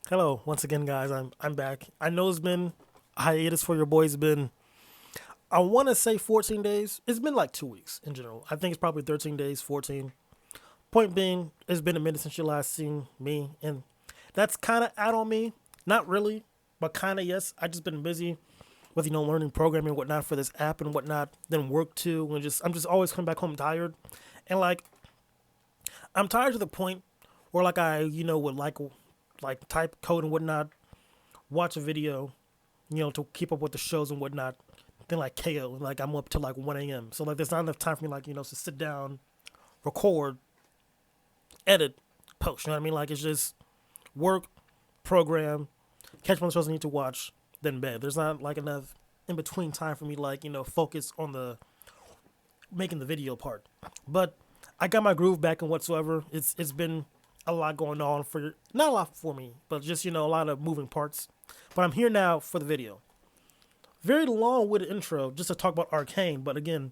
Hello, once again, guys. I'm back. I know it's been a hiatus for your boy. It's been I want to say 14 days. It's been like 2 weeks in general. I think it's probably 13 days, 14. Point being, it's been a minute since you last seen me, and that's kind of out on me. Not really, but kind of yes. I just been busy with learning programming and whatnot for this app and whatnot. Then work too, and I'm just always coming back home tired, and I'm tired to the point where I would like type code and whatnot, watch a video, to keep up with the shows and whatnot. Then KO, I'm up till 1 a.m. So there's not enough time for me to sit down, record, edit, post. You know what I mean? It's just work, program, catch one of the shows I need to watch, then bed. There's not enough in between time for me to focus on the making the video part. But I got my groove back and whatsoever. It's been a lot going on for not a lot for me, but just a lot of moving parts. But I'm here now for the video. Very long with the intro just to talk about Arcane, but again,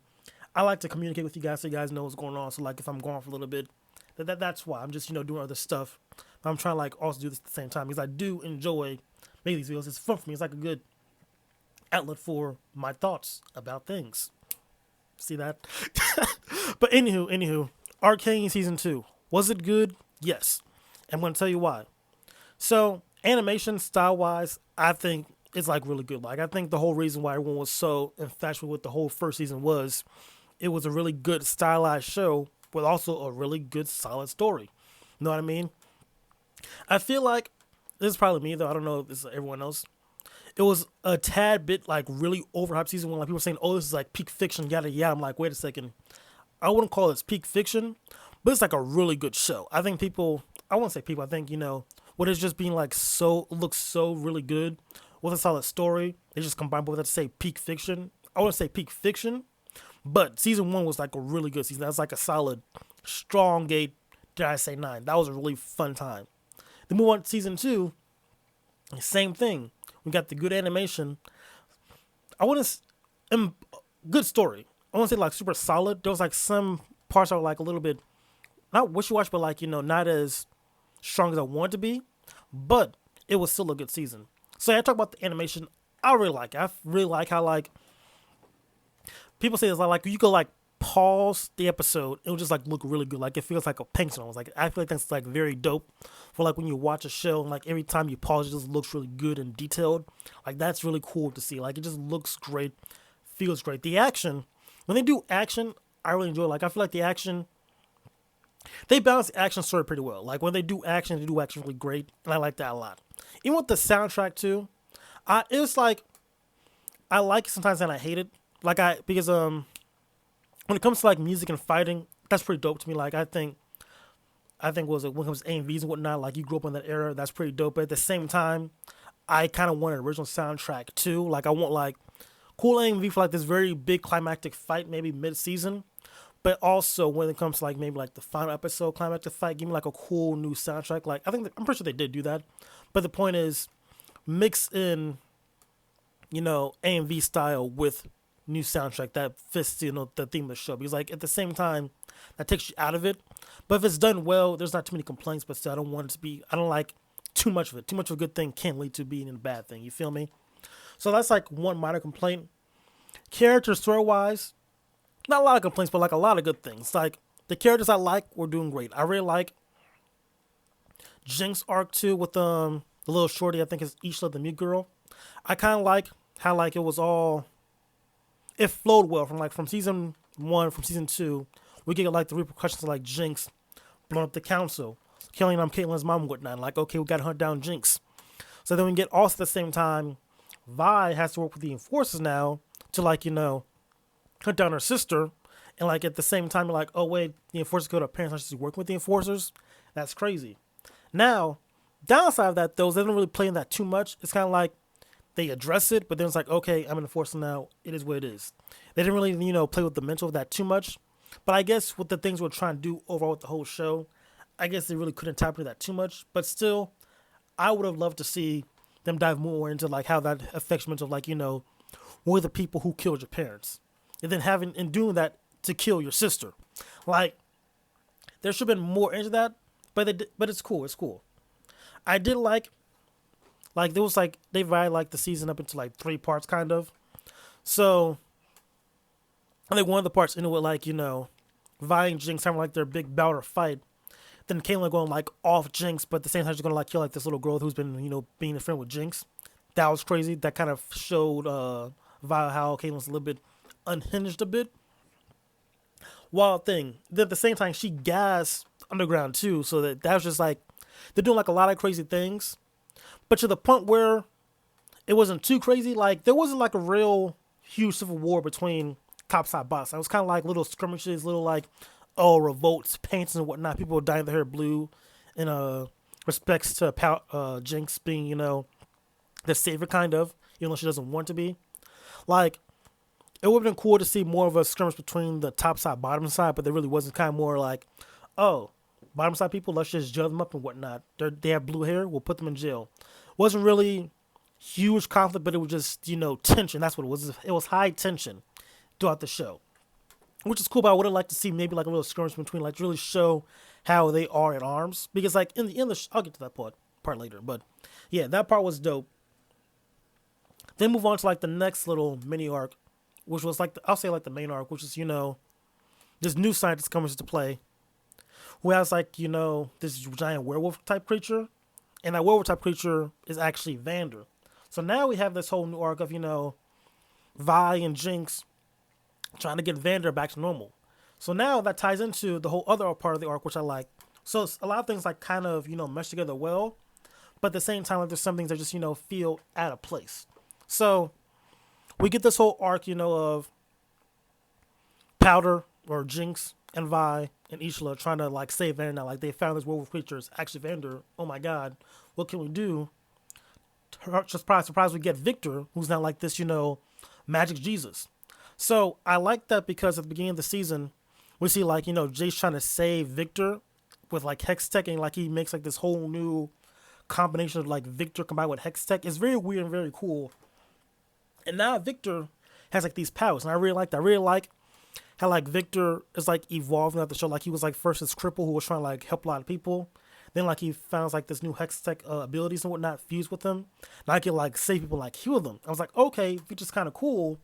I like to communicate with you guys so you guys know what's going on. So if I'm gone for a little bit, that's why I'm just doing other stuff. But I'm trying to also do this at the same time because I do enjoy making these videos. It's fun for me. It's like a good outlet for my thoughts about things. See that? But anywho, Arcane season 2, was it good? Yes. I'm going to tell you why. So animation style wise, I think it's really good. I think the whole reason why everyone was so infatuated with the whole first season was it was a really good stylized show with also a really good solid story. You know what I mean? I feel like this is probably me though. I don't know if this is everyone else. It was a tad bit really overhyped season one. People were saying, "Oh, this is peak fiction." Yada yada. I'm like, wait a second. I wouldn't call this peak fiction, but it's a really good show. I think people. I won't say people. I think what is just being so looks so really good with a solid story. They just combine both that to say peak fiction. I wouldn't say peak fiction, but season one was a really good season. That's a solid, strong 8. Did I say 9? That was a really fun time. Then move on to season 2. Same thing. We got the good animation. I wouldn't good story. I wouldn't say super solid. There was some parts that were a little bit not wishy-washy, but not as strong as I want to be. But it was still a good season. So yeah, I talk about the animation. I really like it. I really like how people say it's you could pause the episode. It will just look really good. It feels like a painting. I was I feel like that's very dope for when you watch a show and every time you pause it just looks really good and detailed. That's really cool to see. It just looks great, feels great. The action, when they do action, I really enjoy I feel like the action, they balance the action story pretty well. When they do action really great, and I like that a lot. Even with the soundtrack too, it's I like it sometimes and I hate it. Because when it comes to music and fighting, that's pretty dope to me. I think was it when it comes to AMVs and whatnot, you grew up in that era, that's pretty dope. But at the same time, I kind of want an original soundtrack too. I want cool AMV for this very big climactic fight, maybe mid season. But also when it comes to maybe the final episode climactic fight, give me a cool new soundtrack. I'm pretty sure they did do that. But the point is, mix in AMV style with new soundtrack that fits the theme of the show, because at the same time that takes you out of it. But if it's done well, there's not too many complaints. But still, I don't want it to be. I don't like too much of it. Too much of a good thing can lead to being a bad thing. You feel me? So that's one minor complaint. Character story wise, not a lot of complaints, but a lot of good things. The characters I like were doing great. I really like Jinx arc too with the little shorty. I think is Isla the mute girl. I kind of like how it was all. It flowed well from season 1, from season 2. We get the repercussions of Jinx blowing up the council, killing Caitlyn's mom and whatnot. Okay, we got to hunt down Jinx. So then we get also at the same time, Vi has to work with the enforcers now to hunt down her sister. And at the same time, you're oh wait, the enforcers go to her parents, not just working with the enforcers. That's crazy. Now, downside of that though is they don't really play in that too much. It's kind of they address it, but then it's okay, I'm an enforcer now. It is what it is. They didn't really, play with the mental of that too much. But I guess with the things we're trying to do overall with the whole show, I guess they really couldn't tap into that too much. But still, I would have loved to see them dive more into how that affects mental we're the people who killed your parents. And then doing that to kill your sister. There should have been more into that, but it's cool. It's cool. I did like Like there was like they divided like the season up into like three parts kind of. So I think one of the parts ended with like, Vi and Jinx having like their big bout or fight. Then Caitlyn going like off Jinx, but at the same time she's gonna like kill like this little girl who's been, being a friend with Jinx. That was crazy. That kind of showed Vi how Caitlyn's a little bit unhinged a bit. Wild thing. Then at the same time she gassed Underground too, so that was just like they're doing like a lot of crazy things. But to the point where it wasn't too crazy, like there wasn't like a real huge civil war between topside bots. It was kind of like little skirmishes, little like revolts, paints and whatnot. People dyeing their hair blue in respects to Jinx being the savior kind of, even though she doesn't want to be. Like it would have been cool to see more of a skirmish between the top side, bottom side, but there really wasn't. Kind of more like, oh, bottom side people, let's just jail them up and whatnot. They have blue hair, we'll put them in jail. Wasn't really huge conflict, but it was just tension. That's what it was. It was high tension throughout the show, which is cool. But I would have liked to see maybe like a little skirmish between, like, to really show how they are at arms. Because like in the end, I'll get to that part later. But yeah, that part was dope. Then move on to like the next little mini arc, which was like I'll say like the main arc, which is this new scientist comes into play, who has like this giant werewolf type creature, and that werewolf type creature is actually Vander. So now we have this whole new arc of Vi and Jinx trying to get Vander back to normal. So now that ties into the whole other part of the arc, which I like. So it's a lot of things like kind of mesh together well, but at the same time like there's some things that just feel out of place. So we get this whole arc of Powder or Jinx and Vi and Ishla trying to like save Vander. Now like they found this werewolf creature. It's actually Vander. Oh my god, what can we do? Surprise, we get Viktor, who's now like this magic Jesus. So I like that because at the beginning of the season we see like Jace trying to save Viktor with like Hex Tech, and like he makes like this whole new combination of like Viktor combined with Hex Tech. It's very weird and very cool. And now Viktor has like these powers, and I really like that. I really like how like Viktor is like evolving at the show. Like he was like first this cripple who was trying to like help a lot of people. Then like he found like this new Hex Tech abilities and whatnot fused with him. Now I can like save people, like heal them. I was like, okay, Viktor's kind of cool.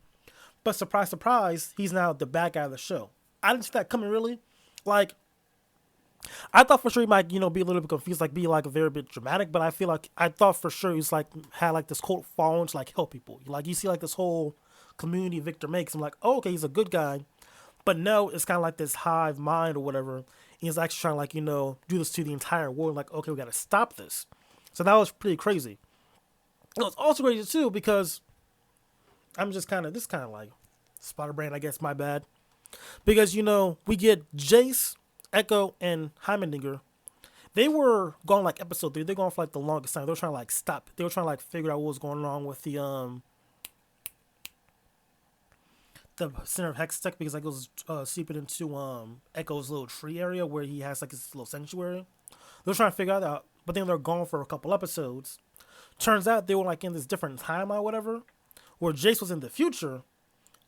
But surprise, surprise, he's now the bad guy of the show. I didn't see that coming really. Like I thought for sure he might, be a little bit confused, like be like a very bit dramatic, but I thought for sure he's like had like this cult following to like help people. Like you see like this whole community Viktor makes. I'm like, oh, okay, he's a good guy. But no, it's kind of like this hive mind or whatever. And he's actually trying to like, do this to the entire world. Like, okay, we got to stop this. So that was pretty crazy. It was also crazy too because I'm just this kind of like spotter brain, I guess, my bad. Because, we get Jace, Echo, and Heimerdinger. They were going like episode 3. They're going for like the longest time. They were trying to like stop. They were trying to like figure out what was going on with the center of Hex Tech, because like it was seeping into Echo's little tree area where he has like his little sanctuary. They were trying to figure that out, but then they're gone for a couple episodes. Turns out they were like in this different timeline or whatever, where Jace was in the future,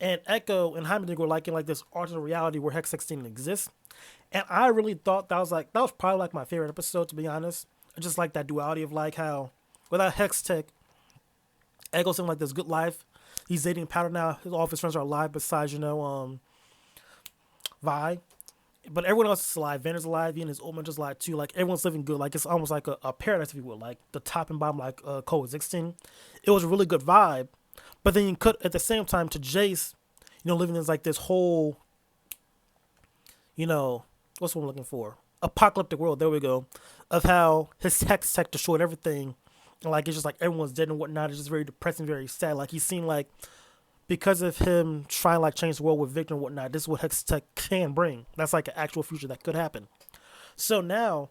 and Echo and Heimerdinger were like in like this alternate reality where Hex Tech didn't exist. And I really thought that was probably like my favorite episode, to be honest. I just like that duality of like how without Hex Tech, Echo's in like this good life. He's dating Powder now. All of his friends are alive besides, Vi. But everyone else is alive. Vander's alive. He and his old man just alive too. Like everyone's living good. Like it's almost like a paradise, if you will. Like the top and bottom like coexisting. It was a really good vibe. But then you cut at the same time to Jace, living in like this whole, what's what I'm looking for? Apocalyptic world. There we go. Of how his Hex Tech destroyed everything. And like it's just like everyone's dead and whatnot. It's just very depressing, very sad. Like he's seen like because of him trying to like change the world with Viktor and whatnot, this is what Hex Tech can bring. That's like an actual future that could happen. So now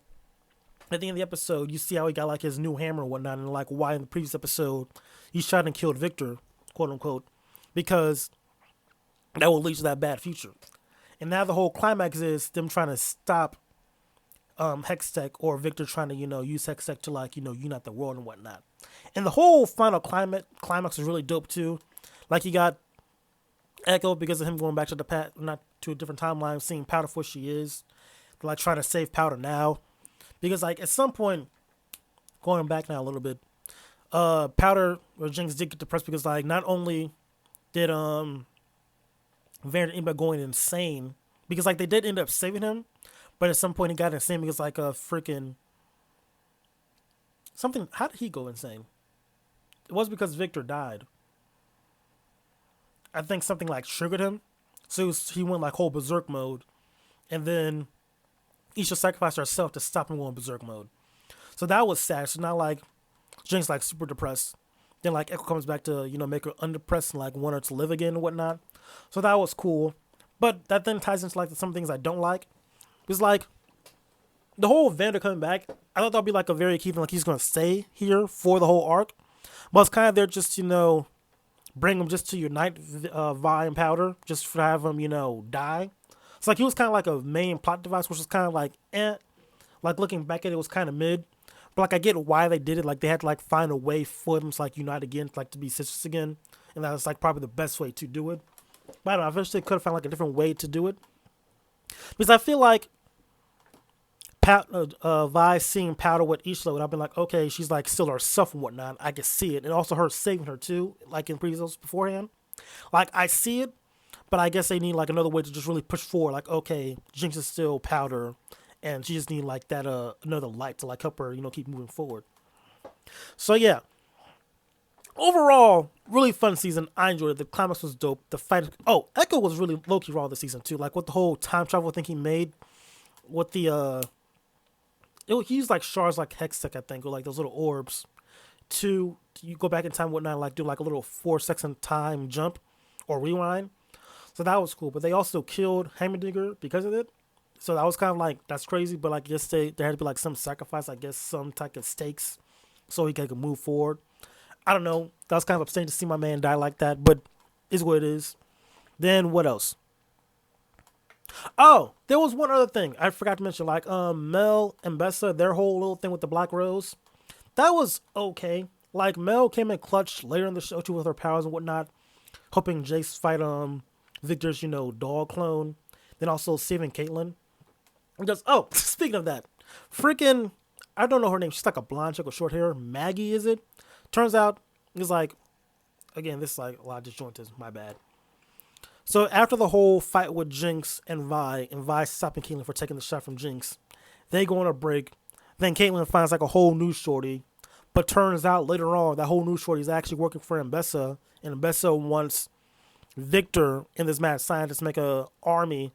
at the end of the episode, you see how he got like his new hammer and whatnot, and like why in the previous episode he shot and killed Viktor, quote unquote, because that will lead to that bad future. And now the whole climax is them trying to stop Hex Tech, or Viktor trying to, use Hex Tech to like, unite the world and whatnot. And the whole final climax is really dope too. Like you got Echo, because of him going back to the past, not to a different timeline, seeing Powder for what she is, like trying to save Powder now. Because like at some point, going back now a little bit, Powder or Jinx did get depressed because like not only did Vander end up going insane because like they did end up saving him, but at some point he got insane because like a freaking something. How did he go insane? It was because Viktor died. I think something like triggered him, so he went like whole berserk mode, and then Isha sacrificed herself to stop him going berserk mode. So that was sad. So now like Jinx like super depressed. Then like Echo comes back to make her undepressed and like want her to live again and whatnot. So that was cool. But that then ties into like some things I don't like. It's like the whole Vander coming back. I thought that'd be like a very key thing. Like he's gonna stay here for the whole arc. But it's kind of there just bring him just to unite Vi and Powder, just to have him die. It's like he was kind of like a main plot device, which was kind of like Like looking back at it, was kind of mid. But like I get why they did it. Like they had to like find a way for them to like unite again, like to be sisters again, and that was like probably the best way to do it. But I don't know. I wish they could have found like a different way to do it because I feel like Vi seeing Powder with Isla, and I've been like, okay, she's like still herself and whatnot. I can see it, and also her saving her too, like in previous episodes beforehand. Like I see it, but I guess they need like another way to just really push forward. Like okay, Jinx is still Powder. And she just need like that another light to like help her, keep moving forward. So yeah. Overall, really fun season. I enjoyed it. The climax was dope. The fight Echo was really low-key raw this season too. Like with the whole time travel thing he made. With the he used like shards like Hextech, I think, or like those little orbs to you go back in time and whatnot, like do like a little 4-second time jump or rewind. So that was cool. But they also killed Heimerdinger because of it. So that was kind of like, that's crazy, but like, I guess there had to be like some sacrifice, I guess some type of stakes so he could move forward. I don't know. That was kind of upsetting to see my man die like that, but it's what it is. Then what else? Oh, there was one other thing I forgot to mention, like Mel and Bessa, their whole little thing with the Black Rose. That was okay. Like Mel came in clutch later in the show too with her powers and whatnot, hoping Jace fight Victor's, dog clone, then also saving Caitlyn. Because, speaking of that, freaking, I don't know her name. She's like a blonde chick with short hair. Maggie, is it? Turns out, it's like, again, this is like a lot of disjointed. My bad. So after the whole fight with Jinx and Vi stopping Caitlyn for taking the shot from Jinx, they go on a break. Then Caitlyn finds like a whole new shorty. But turns out later on, that whole new shorty is actually working for Mbessa. And Mbessa wants Viktor and this mad scientist to make an army.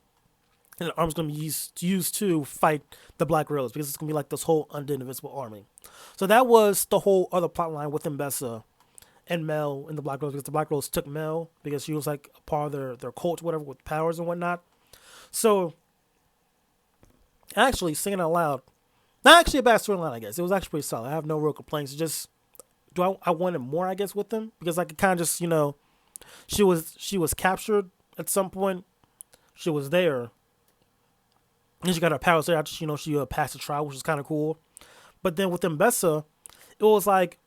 And the army's going to be used to fight the Black Rose because it's going to be like this whole undead invincible army. So that was the whole other plot line with Mbessa and Mel and the Black Rose because the Black Rose took Mel because she was like a part of their cult, whatever, with powers and whatnot. So, actually, singing out loud, not actually a bad storyline, I guess. It was actually pretty solid. I have no real complaints. It's just, I wanted more, I guess, with them because I could kind of just, she was captured at some point. She was there. And she got her powers there after she passed the trial, which was kind of cool. But then with Mbessa, it was like,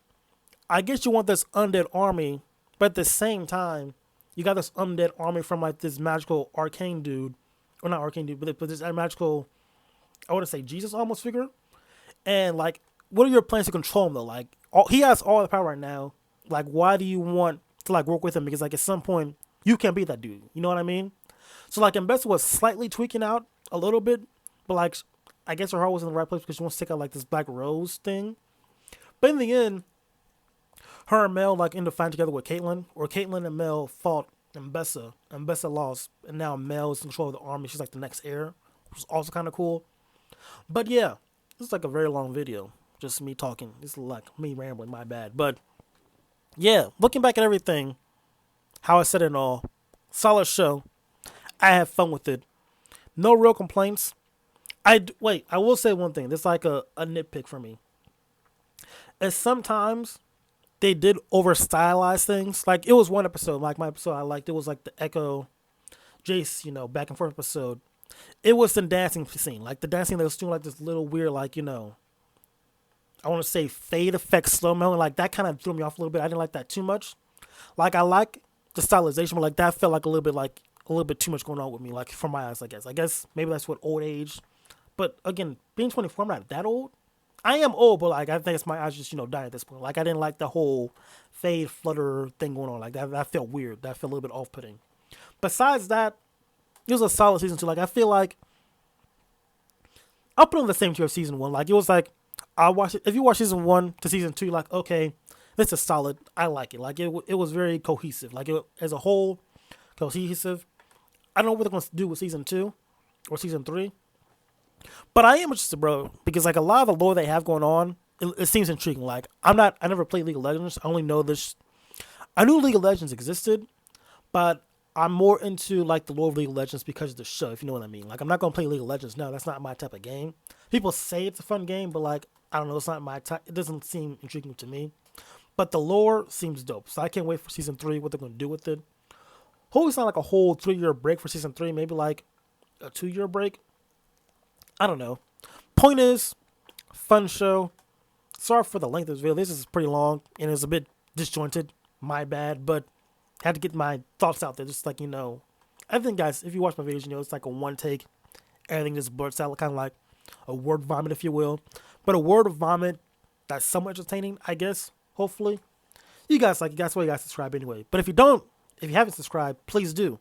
I guess you want this undead army, but at the same time, you got this undead army from like this magical Arcane dude, or not Arcane dude, but this magical, I want to say Jesus almost figure. And like, what are your plans to control him though? Like, he has all the power right now. Like, why do you want to like work with him? Because like at some point, you can't be that dude. You know what I mean? So like Mbessa was slightly tweaking out a little bit, but like I guess her heart was in the right place because she wants to take out like this Black Rose thing. But in the end, her and Mel like end up fighting together with Caitlyn, or Caitlyn and Mel fought Mbessa. Mbessa lost, and now Mel is in control of the army. She's like the next heir, which is also kind of cool. But yeah, this is like a very long video, just me talking. This is like me rambling. My bad. But yeah, looking back at everything, how I said it all, solid show. I had fun with it. No real complaints. I will say one thing. This is like a nitpick for me. And sometimes they did over stylize things. Like it was one episode, like my episode I liked. It was like the Echo, Jace, back and forth episode. It was the dancing scene. Like the dancing that was doing like this little weird, like, I want to say fade effect slow mo. And like that kind of threw me off a little bit. I didn't like that too much. Like I like the stylization, but like that felt like a little bit too much going on with me, like from my eyes, I guess. I guess maybe that's what old age. But again, being 24, I'm not that old. I am old, but like I think it's my eyes just dying at this point. Like I didn't like the whole fade flutter thing going on. Like that felt weird. That felt a little bit off putting. Besides that, it was a solid season two. Like I feel like I'll put on the same tier of season one. Like it was like I watched it. If you watch season one to season two, you're like okay, this is solid. I like it. Like it was very cohesive. Like it as a whole cohesive. I don't know what they're gonna do with season two or season three, but I am interested, bro, because like a lot of the lore they have going on, it seems intriguing. Like I never played League of Legends. I only know this. I knew League of Legends existed, but I'm more into like the lore of League of Legends because of the show, if you know what I mean. Like I'm not gonna play League of Legends now. That's not my type of game. People say it's a fun game, but like I don't know, it's not my type. It doesn't seem intriguing to me. But the lore seems dope, so I can't wait for season three. What they're gonna do with it? Hopefully, it's not like a whole 3 year break for season three. Maybe like a 2 year break. I don't know. Point is, fun show. Sorry for the length of this video. This is pretty long and it's a bit disjointed. My bad, but I had to get my thoughts out there. Just like I think guys, if you watch my videos, it's like a one take. Everything just blurts out, kind of like a word vomit, if you will. But a word of vomit that's somewhat entertaining, I guess. Hopefully, you guys like it. That's why you guys subscribe anyway. But if you don't, if you haven't subscribed, please do.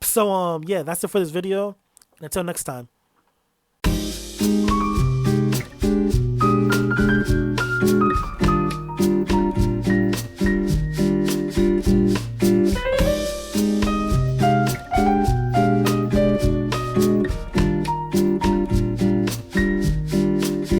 So yeah, that's it for this video. Until next time.